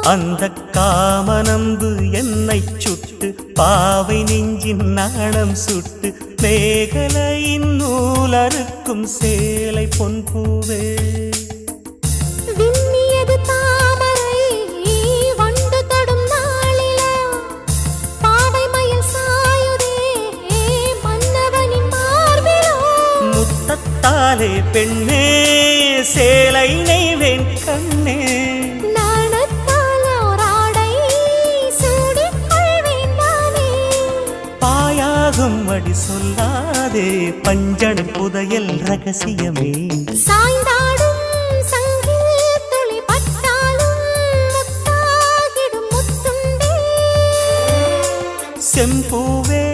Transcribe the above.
அந்த காமனம்பு என்னை சுட்டு பாவை நெஞ்சின் நாணம் சுட்டு மேகலையின் நூலறுக்கும் சேலை பொன்பூவே முத்தத்தாலே பெண்ணே சேலை நெய்வேன் கண்ணே அடி சொல்லாதே பஞ்சணம் புதையல் ரகசியமே சாய்ந்தாடும் சங்கில் துளி பட்டாலும் முத்தாகிடும் முத்துண்டே செம்பூவே